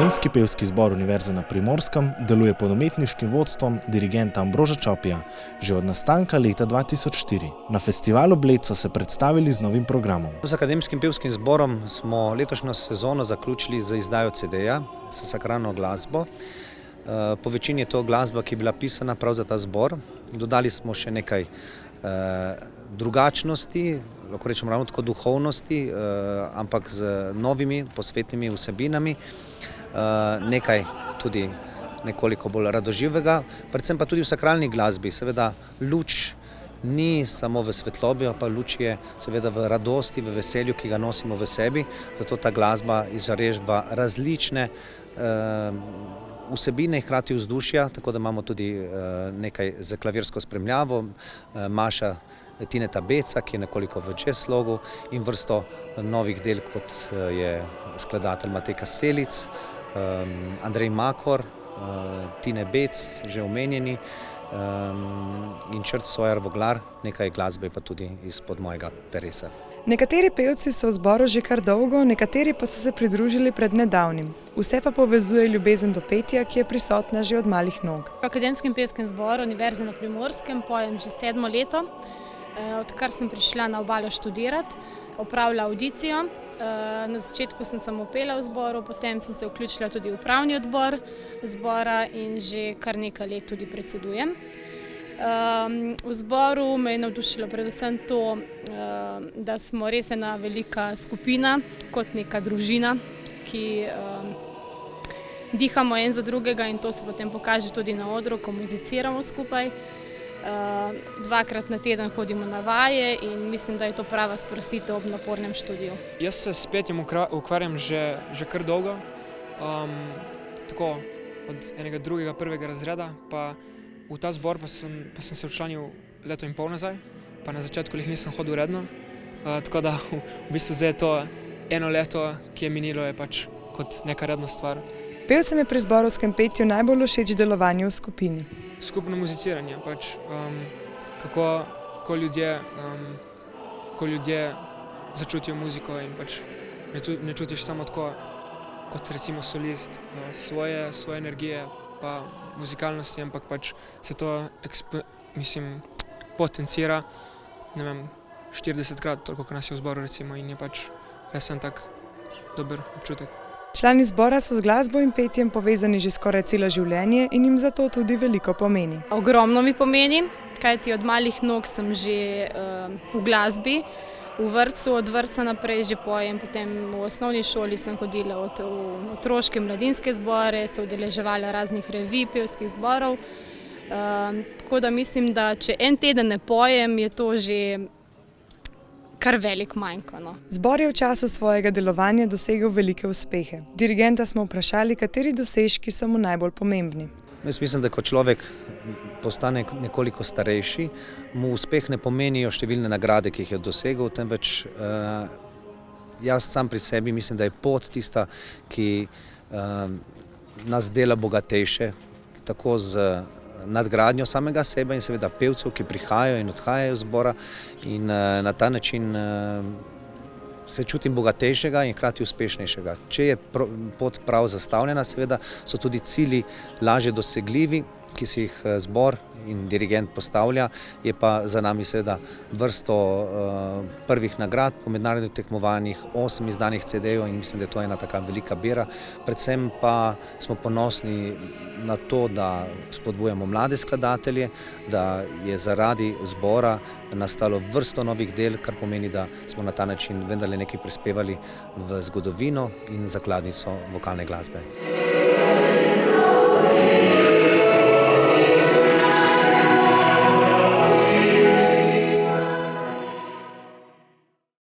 Akademski pevski zbor Univerze na Primorskem deluje pod umetniškim vodstvom dirigenta Ambroža Čopija že od nastanka leta 2004. Na festivalu Bled so se predstavili z novim programom. Z Akademskim pevskim zborom smo letošnjo sezono zaključili z izdajo CD-ja s sakralno glasbo. Po večini je to glasba, ki je bila pisana prav za ta zbor. Dodali smo še nekaj drugačnosti, lahko rečemo ravno tako duhovnosti, ampak z novimi posvetnimi vsebinami, nekaj tudi nekoliko bolj radoživega, predvsem pa tudi v sakralni glasbi. Seveda luč ni samo v svetlobi, pa luč je seveda v radosti, v veselju, ki ga nosimo v sebi, zato ta glasba izžareva različne vsebine in hkrati vzdušja, tako da imamo tudi nekaj za klavirsko spremljavo, maša Tineta Beca, ki je nekoliko v jazz slogu, in vrsto novih del, kot je skladatelj Matej Kastelic, Andrej Makor, Tine Bec, že omenjeni, in Črt Sojar Voglar, nekaj glasbe pa tudi izpod mojega peresa. Nekateri pevci so v zboru že kar dolgo, nekateri pa so se pridružili pred nedavnim. Vse pa povezuje ljubezen do petja, ki je prisotna že od malih nog. V Akademskem pevskem zboru Univerze na Primorskem pojem že 7. leto, odkar sem prišla na Obalo študirati, opravila audicijo. Na začetku sem samo pela v zboru, potem sem se vključila tudi v upravni odbor zbora in že kar nekaj let tudi predsedujem. V zboru me je navdušilo predvsem to, da smo res ena velika skupina, kot neka družina, ki dihamo en za drugega, in to se potem pokaže tudi na odru, ko muziciramo skupaj. 2-krat na teden hodimo na vaje in mislim, da je to prava sprostitev ob napornem študiju. Jaz se s petjem ukvarjam že kar dolgo, tako od enega drugega, prvega razreda, pa v ta zbor pa sem se včlanil leto in pol nazaj, pa na začetku nisem hodil redno, tako da v bistvu zdaj je to eno leto, ki je minilo, je pač kot neka redna stvar. Pevcem je pri zborovskem petju najbolj všeč delovanje v skupini. Skupno muziciranje, pač kako ljudje začutijo muziko in pač ne čutiš samo tako kot recimo solist svoje energije pa muzikalnosti, ampak pač se to potencira, ne vem, 40-krat toliko, kot nas je v zboru recimo, in je pač res en tak dober občutek. Člani zbora so z glasbo in petjem povezani že skoraj celo življenje in jim zato tudi veliko pomeni. Ogromno mi pomeni, kajti od malih nog sem že v glasbi, v vrtcu, od vrtca naprej že pojem, potem v osnovni šoli sem hodila v otroške mladinske zbore, se udeleževala raznih revij, pevskih zborov, tako da mislim, da če en teden ne pojem, je to že kar velik manjko. Zbor je v času svojega delovanja dosegel velike uspehe. Dirigenta smo vprašali, kateri dosežki so mu najbolj pomembni. Jaz mislim, da ko človek postane nekoliko starejši, mu uspeh ne pomenijo številne nagrade, ki jih je dosegel, temveč jaz sam pri sebi mislim, da je pot tista, ki nas dela bogatejše, tako z nadgradnjo samega sebe in seveda pevcev, ki prihajajo in odhajajo iz zbora, in na ta način se čutim bogatejšega in hkrati uspešnejšega. Če je pot prav zastavljena, seveda so tudi cilji lažje dosegljivi, ki si jih zbor in dirigent postavlja, je pa za nami seveda vrsto prvih nagrad po mednarodnih tekmovanjih, 8 izdanih CD-jev, in mislim, da je to ena taka velika bera. Predvsem pa smo ponosni na to, da spodbujamo mlade skladatelje, da je zaradi zbora nastalo vrsto novih del, kar pomeni, da smo na ta način vendarle nekaj prispevali v zgodovino in zakladnico vokalne glasbe.